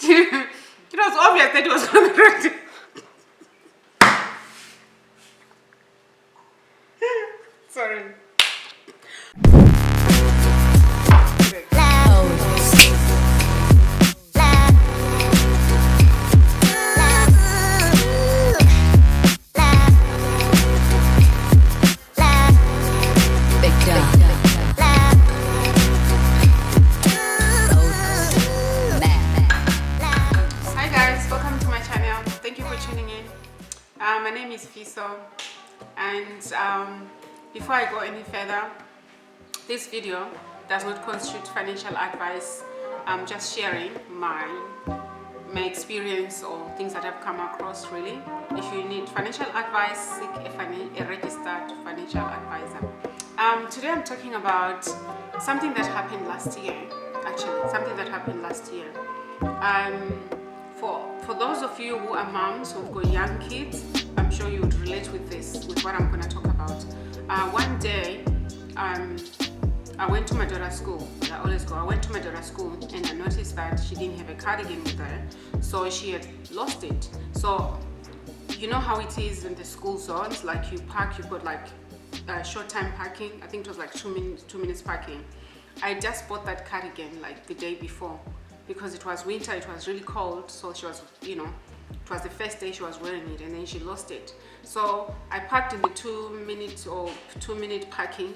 It was obvious that it was on the road. Sorry. Hi guys, welcome to my channel. Thank you for tuning in. My name is Fiso, and before I go any further, this video does not constitute financial advice. I'm just sharing my experience or things that I've come across. Really, if you need financial advice, seek a registered financial advisor. Today I'm talking about something that happened last year. Actually, something that happened last year. For those of you who are moms who've got young kids, I'm sure you would relate with this, with what I'm going to talk about. One day, I went to my daughter's school. I always go. I went to my daughter's school and I noticed that she didn't have a cardigan with her, so she had lost it. So you know how it is in the school zones, like you park, you've got like short time parking. I think it was like 2 minutes parking. I just bought that cardigan like the day before because it was winter, it was really cold, so she was, it was the first day she was wearing it and then she lost it. So I parked in the 2 minute parking,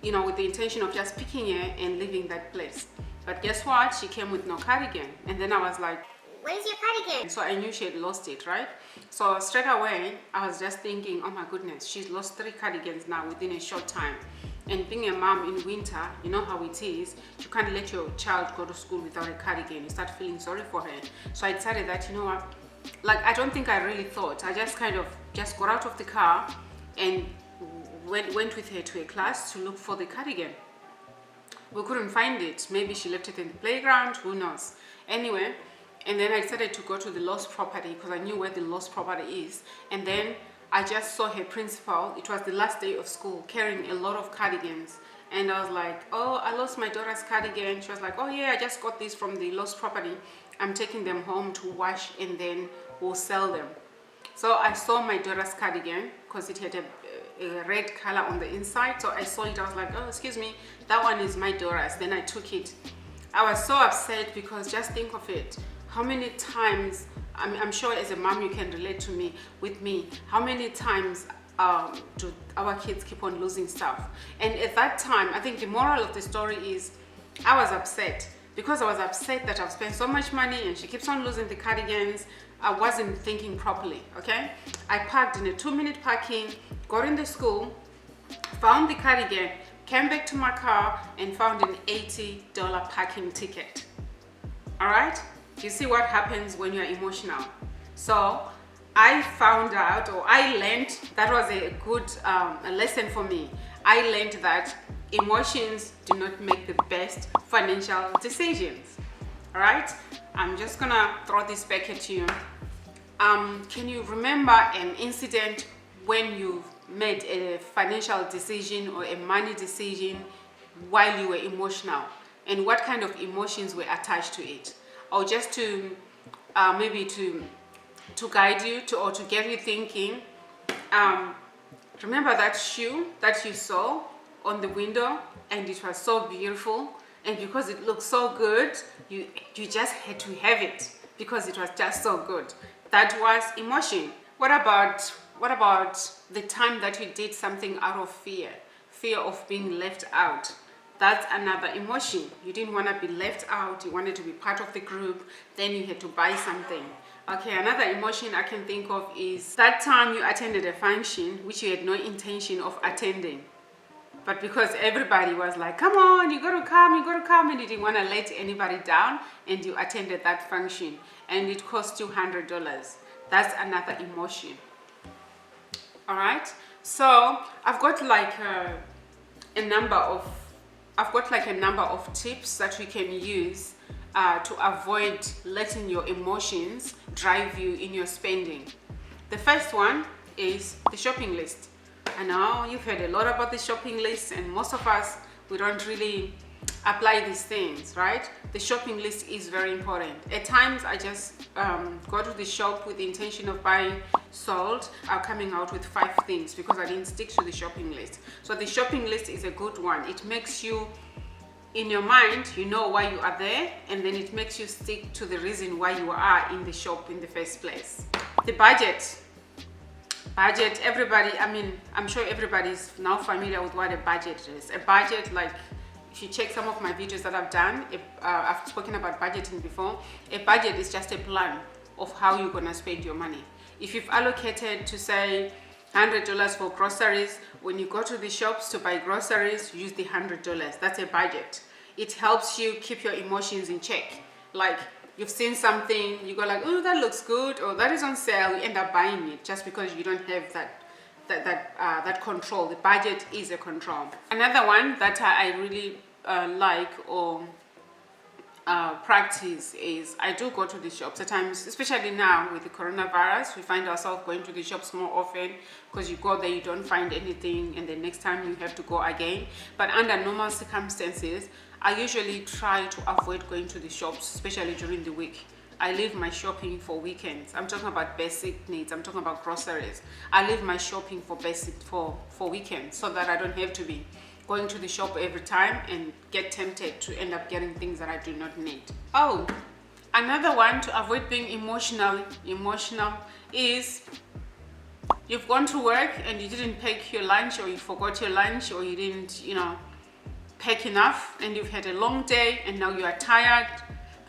with the intention of just picking her and leaving that place. But guess what? She came with no cardigan. And then I was like, where's your cardigan? So I knew she had lost it, right? So straight away, I was just thinking, oh my goodness, she's lost 3 cardigans now within a short time. And being a mom in winter, you know how it is, you can't let your child go to school without a cardigan. You start feeling sorry for her. So I decided that, you know what, like I don't think I really thought. I just kind of just got out of the car and went with her to a class to look for the cardigan. We couldn't find it. Maybe she left it in the playground, who knows. Anyway, and then I decided to go to the lost property because I knew where the lost property is. And then I just saw her principal. It was the last day of school, carrying a lot of cardigans. And I was like, oh, I lost my daughter's cardigan. She was like, oh yeah, I just got this from the lost property. I'm taking them home to wash and then we'll sell them. So I saw my daughter's cardigan because it had a red color on the inside. So I saw it, I was like, oh, excuse me, that one is my daughter's. Then I took it. I was so upset because just think of it. How many times, I'm sure as a mom you can relate with me, how many times do our kids keep on losing stuff? And at that time, I think the moral of the story is I was upset because I was upset that I've spent so much money and she keeps on losing the cardigans. I wasn't thinking properly, okay? I parked in a 2 minute parking, got in the school, found the cardigan, came back to my car and found an $80 parking ticket. All right? You see what happens when you're emotional. So I found out, or I learned, that was a good a lesson for me. I learned that emotions do not make the best financial decisions. All right? I'm just gonna throw this back at you. Can you remember an incident when you made a financial decision or a money decision while you were emotional, and what kind of emotions were attached to it? Or just to maybe to guide you or to get you thinking. Remember that shoe that you saw on the window and it was so beautiful, and because it looked so good, you just had to have it because it was just so good. That was emotion. What about the time that you did something out of fear of being left out? That's another emotion. You didn't want to be left out, you wanted to be part of the group, then you had to buy something. Okay, another emotion I can think of is that time you attended a function which you had no intention of attending. But because everybody was like, come on, you gotta come, and you didn't want to let anybody down, and you attended that function, and it cost you $100. That's another emotion. All right, so I've got like a number of tips that we can use to avoid letting your emotions drive you in your spending. The first one is the shopping list. I know you've heard a lot about the shopping list, and most of us, we don't really apply these things, right? The shopping list is very important. At times I just go to the shop with the intention of buying salt. I'm coming out with 5 things because I didn't stick to the shopping list. So the shopping list is a good one. It makes you, in your mind, you know why you are there, and then it makes you stick to the reason why you are in the shop in the first place. The budget, everybody, I mean, I'm sure everybody's now familiar with what a budget is. A budget, like if you check some of my videos that I've done, I've spoken about budgeting before. A budget is just a plan of how you're gonna spend your money. If you've allocated to say $100 for groceries, when you go to the shops to buy groceries, use the $100. That's a budget. It helps you keep your emotions in check. Like you've seen something, you go like, oh, that looks good, or that is on sale, you end up buying it just because you don't have that control. The budget is a control. Another one that I really like or practice is I do go to the shops at times, especially now with the coronavirus. We find ourselves going to the shops more often because you go there, you don't find anything, and the next time you have to go again. But under normal circumstances, I usually try to avoid going to the shops, especially during the week. I leave my shopping for weekends. I'm talking about basic needs. I'm talking about groceries. I leave my shopping for weekends so that I don't have to be going to the shop every time and get tempted to end up getting things that I do not need. Oh, another one to avoid being emotional is you've gone to work and you didn't pack your lunch, or you forgot your lunch, or you didn't, pack enough, and you've had a long day and now you are tired.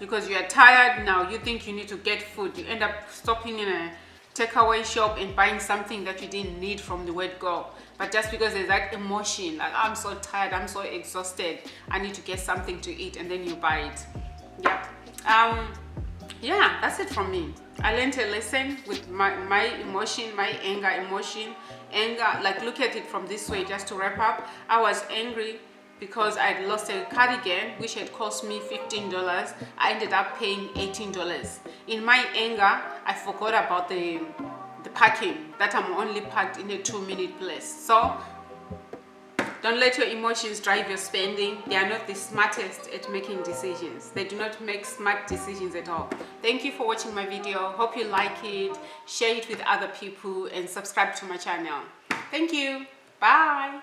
Because you are tired now, you think you need to get food. You end up stopping in a takeaway shop and buying something that you didn't need from the word go. But just because there's that emotion, like I'm so tired, I'm so exhausted, I need to get something to eat, and then you buy it. Yep. Yeah, that's it from me. I learned a lesson with my emotion, my anger. Like look at it from this way, just to wrap up. I was angry because I'd lost a cardigan which had cost me $15. I ended up paying $18. In my anger, I forgot about the parking, that I'm only parked in a 2-minute place. So don't let your emotions drive your spending. They are not the smartest at making decisions. They do not make smart decisions at all. Thank you for watching my video. Hope you like it. Share it with other people and subscribe to my channel. Thank you. Bye.